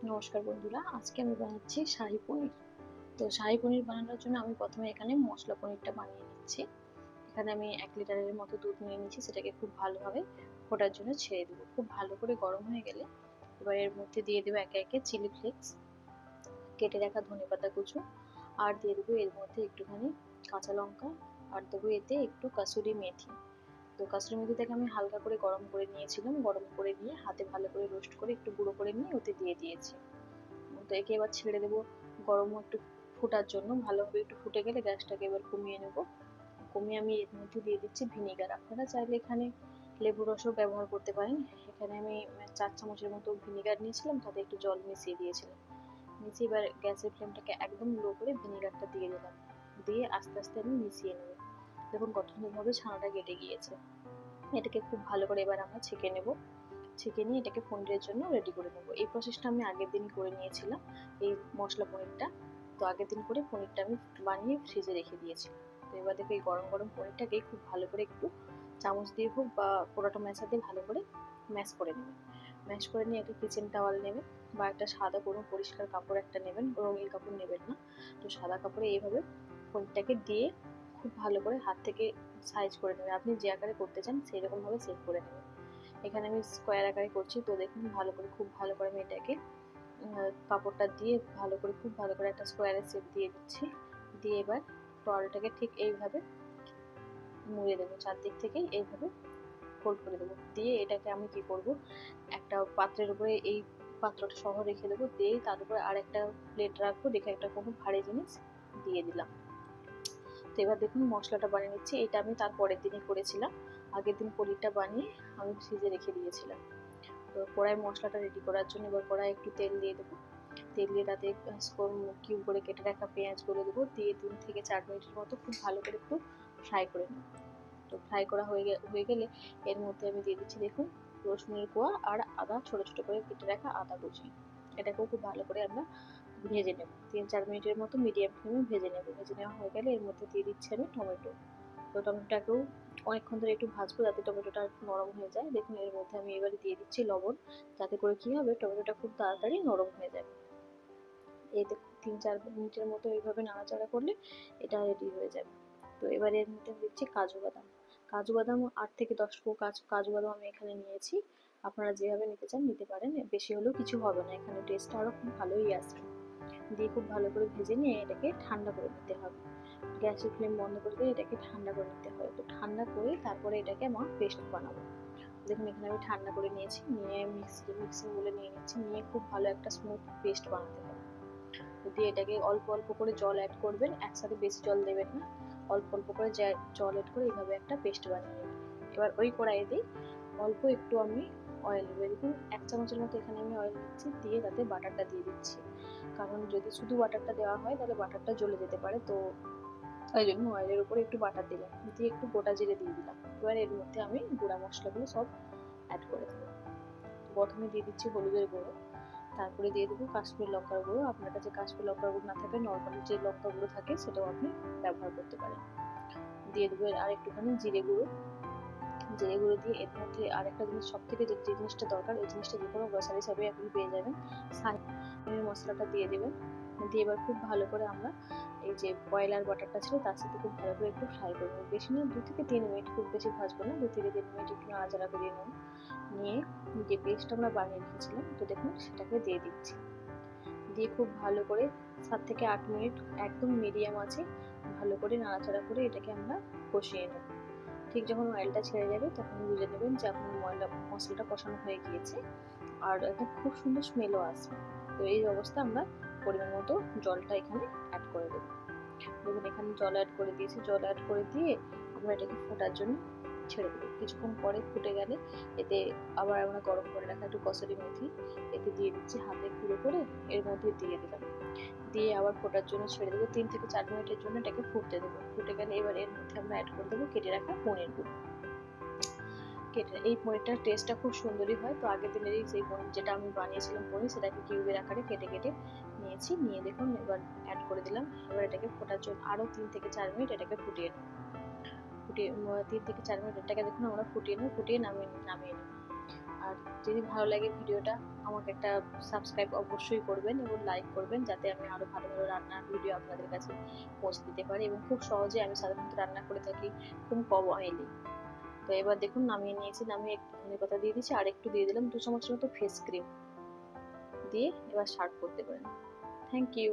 নমস্কার বন্ধুরা, আজকে আমি বানাচ্ছি শাহী পনির। তো শাহী পনির বানানোর জন্য আমি প্রথমে এখানে মশলা পনিরটা বানিয়ে নিচ্ছি। এখানে আমি 1 লিটারের মতো দুধ নিয়ে নিচ্ছি, সেটাকে খুব ভালোভাবে ফোটার জন্য ছেড়ে দেবো। খুব ভালো করে গরম হয়ে গেলে এবার এর মধ্যে দিয়ে দেবো একে একে চিলি ফ্লেক্স, কেটে রাখা ধনেপাতা কুচো, আর দিয়ে দেবো এর মধ্যে একটুখানি কাঁচা লঙ্কা, আর দেবো এতে একটু কাসুরি মেথি। তো কাসুরি মেথিটাকে আমি হালকা করে গরম করে নিয়েছিলাম, গরম করে নিয়ে হাতে ভালো করে রোস্ট করে একটু গুঁড়ো করে নিয়ে ওতে দিয়ে দিয়েছি। তো একে এবার ছেড়ে দেবো গরম একটু ফোটার জন্য। ভালোভাবে একটু ফুটে গেলে গ্যাসটাকে এবার কমিয়ে নেব। কমিয়ে আমি এর মধ্যে দিয়ে দিচ্ছি ভিনিগার। আপনারা চাইলে এখানে লেবু রসও ব্যবহার করতে পারেন। এখানে আমি 4 চামচের মতো ভিনিগার নিয়েছিলাম, তাতে একটু জল মিশিয়ে দিয়েছিলাম। মিশিয়ে এবার গ্যাসের ফ্লেমটাকে একদম লো করে ভিনিগারটা দিয়ে দিলাম, দিয়ে আস্তে আস্তে আমি মিশিয়ে নেব। দেখুন কত সুন্দরভাবে ছানাটা কেটে গিয়েছে। এটাকে খুব ভালো করে এবার আমরা ছেঁকে নেব। ছেঁকে নিয়ে এটাকে পনিরের জন্য রেডি করে নেবো। এই প্রসেসটা আমি আগের দিনই করে নিয়েছিলাম, এই মশলা পনিরটা। তো আগের দিন করে পনিরটা আমি বানিয়ে ফ্রিজে রেখে দিয়েছিলাম। তো এবার দেখো এই গরম গরম পনিরটাকে খুব ভালো করে একটু চামচ দিয়ে হোক বা পোড়াটো ম্যাশার দিয়ে ভালো করে ম্যাশ করে নেবেন। ম্যাশ করে নিয়ে একটা কিচেন টাওয়াল নেবেন বা একটা সাদা কোনো পরিষ্কার কাপড় একটা নেবেন, রঙিন কাপড় নেবেন না। তো সাদা কাপড়ে এইভাবে পনিরটাকে দিয়ে খুব ভালো করে হাত থেকে সাইজ করে নেবেন। আপনি যে আকারে করতে চান সেই রকমভাবে সেট করে নেবেন। এখানে আমি স্কোয়ার আকারে করছি, তো দেখুন ভালো করে খুব ভালো করে আমি এটাকে কাপড়টা দিয়ে ভালো করে খুব ভালো করে একটা স্কোয়ারের শেপ দিয়ে দিচ্ছি। দিয়ে এবার টলটাকে ঠিক এইভাবে মুড়ে দেবো, চারদিক থেকেই এইভাবে ফোল্ড করে দেবো। দিয়ে এটাকে আমি কি করব, একটা পাত্রের উপরে এই পাত্রটা সহ রেখে দেবো, দিয়ে তার উপরে আর একটা প্লেট রাখবো, রেখে একটা কোনো ভারী জিনিস দিয়ে দিলাম। তো এবার দেখুন মশলাটা বানিয়ে নিচ্ছি। এটা আমি তার পরের দিনই করেছিলাম। আগের দিন পনিরটা বানিয়ে আমি ফ্রিজে রেখে দিয়েছিলাম। তো কড়াই মশলাটা রেডি করার জন্য এবার কড়াই একটু তেল দিয়ে দেবো। তেল দিয়ে তাতে কিউব করে কেটে রাখা পেঁয়াজগুলো দেবো, দিয়ে 3 থেকে 4 মিনিটের মতো খুব ভালো করে একটু ফ্রাই করে নেব। তো ফ্রাই করা হয়ে গেলে এর মধ্যে আমি দিয়ে দিচ্ছি দেখুন রসুনের কোয়া আর আদা, ছোট ছোট করে কেটে রাখা আদা কুচি। এটাকেও খুব ভালো করে আমরা ভেজে নেব। 3-4 মিনিটের মতো মিডিয়াম ফ্লেমে ভেজে নেব। ভেজে নেওয়া হয়ে গেলে এর মধ্যে দিয়ে দিচ্ছি আমি টমেটো। তো টমেটোটাকেও অনেকক্ষণ ধরে একটু ভাজবো যাতে টমেটোটা নরম হয়ে যায়। দেখুন এর মধ্যে আমি এবারে দিয়ে দিচ্ছি লবণ, যাতে করে কি হবে টমেটোটা খুব তাড়াতাড়ি নরম হয়ে যাবে। এই দেখুন 3-4 মিনিটের মতো এইভাবে নাড়াচাড়া করলে এটা রেডি হয়ে যাবে। তো এবারে এর মধ্যে দিচ্ছি কাজু বাদাম। কাজু বাদাম 8 থেকে 10 কাজু বাদাম আমি এখানে নিয়েছি। আপনারা যেভাবে নিতে চান নিতে পারেন, বেশি হলেও কিছু হবে না, এখানে টেস্টটা আরও খুব ভালোই আসবে। দিয়ে খুব ভালো করে ভেজে নিয়ে এটাকে ঠান্ডা করে নিতে হবে। গ্যাসের ফ্লেম বন্ধ করে দিয়ে এটাকে ঠান্ডা করে নিতে হবে। তো ঠান্ডা করে তারপরে এটাকে আমার পেস্ট বানাবো। দেখুন এখানে আমি ঠান্ডা করে নিয়েছি, নিয়ে মিক্সিং বলে নিয়ে নিচ্ছি, নিয়ে খুব ভালো একটা স্মুথ পেস্ট বানাতে হবে। দিয়ে এটাকে অল্প অল্প করে জল অ্যাড করবেন, একসাথে বেশি জল দেবেন না। অল্প অল্প করে জল অ্যাড করে এইভাবে একটা পেস্ট বানিয়ে নেবেন। এবার ওই কড়াইতেই অল্প একটু আমি অয়েল নেবো। দেখুন 1 চামচের মতো এখানে আমি অয়েল নিচ্ছি, দিয়ে তাতে বাটারটা দিয়ে দিচ্ছি। কারণ যদি শুধু বাটারটা দেওয়া হয় তাহলে বাটারটা জ্বলে যেতে পারে। তো তাই জন্য অয়েলের উপরে একটু বাটার দিলাম, দিয়ে একটু গোটা জিরে দিয়ে দিলাম। এবার এর মধ্যে আমি গুঁড়া মশলাগুলো সব অ্যাড করে দেবো। প্রথমে দিয়ে দিচ্ছি হলুদের গুঁড়ো, তারপরে দিয়ে দেবো কাশ্মীর লঙ্কার গুঁড়ো। আপনার কাছে কাশ্মীর লঙ্কার গুঁড়ো না থাকলে নর্মালি যে লঙ্কা গুঁড়ো থাকে সেটাও আপনি ব্যবহার করতে পারেন। দিয়ে দেবো আর একটুখানি জিরে গুঁড়ো। জিরে গুঁড়ো দিয়ে এর মধ্যে আর একটা জিনিস, সব থেকে যে জিনিসটা দরকার, এই জিনিসটা যে কোনো গ্রসারি হিসাবে আপনি পেয়ে যাবেন, সাইনের মশলাটা দিয়ে দেবেন। দিয়ে এবার খুব ভালো করে আমরা এই যে ব্রয়লার বাটারটা ছিল তার সাথে খুব ভালো করে একটু ফ্রাই করবো। বেশি না, 2 থেকে 3 মিনিট, খুব বেশি ভাজবো না, 2 থেকে 3 মিনিট একটু নাড়াচাড়া করিয়ে নেব। নিয়ে যে পেস্টটা আমরা বানিয়ে রেখেছিলাম তো দেখুন সেটাকে দিয়ে দিচ্ছি। দিয়ে খুব ভালো করে 7 থেকে 8 মিনিট একদম মিডিয়াম আছে ভালো করে নাড়াচাড়া করে এটাকে আমরা কষিয়ে নেব। ঠিক যখন অয়েলটা ছেড়ে যাবে তখন বুঝে নেবেন যে এখন মশলাটা কষানো হয়ে গিয়েছে, আর একটা খুব সুন্দর স্মেলও আসবে। তো এই অবস্থা আমরা পরিমাণ মতো জলটা এখানে অ্যাড করে দেবো। দেখুন এখানে জল অ্যাড করে দিয়েছি, জল অ্যাড করে দিয়ে আমরা এটাকে ফোটার জন্য ছেড়ে দেবো। কিছুক্ষণ পরে ফুটে গেলে এতে আবার আমরা গরম করে রাখা একটু কসুরি মেথি এতে দিয়ে দিচ্ছি, হাতে গুঁড়ো করে এর মধ্যে দিয়ে দিলাম। দিয়ে আবার ফোটার জন্য ছেড়ে দেবো। 3 থেকে 4 মিনিটের জন্য এটাকে ফুটতে দেবো। ফুটে গেলে এবার এর মধ্যে আমরা অ্যাড করে দেবো কেটে রাখা পনিরগুলো। এই পনিরটার টেস্টটা খুব সুন্দরই হয়। তো আগের দিনের সেই পনির যেটা আমি বানিয়েছিলাম পনির, সেটাকে কিউবের আকারে কেটে কেটে নিয়েছি। নিয়ে দেখুন এবার অ্যাড করে দিলাম। এবার এটাকে ফোটার জন্য আরও 3 থেকে 4 মিনিট এটাকে ফুটিয়ে নেব। ফুটিয়ে 3 থেকে 4 মিনিট এটাকে দেখুন আমরা ফুটিয়ে নেব, ফুটিয়ে নামিয়ে নেব। আর যদি ভালো লাগে ভিডিওটা আমাকে একটা সাবস্ক্রাইব অবশ্যই করবেন এবং লাইক করবেন, যাতে আমি আরো ভালো ভালো রান্নার ভিডিও আপনাদের কাছে পৌঁছে দিতে পারি। এবং খুব সহজে আমি সাধারণত রান্না করে থাকি, খুব কম অয়েলে। তো এবার দেখুন নামিয়ে নিয়েছি, নামিয়ে একটু ধনে পাতা দিয়ে দিচ্ছি, আর একটু দিয়ে দিলাম 2 চামচের মতো ফেস ক্রিম দিয়ে এবার সার্ভ করতে পারেন। Thank you.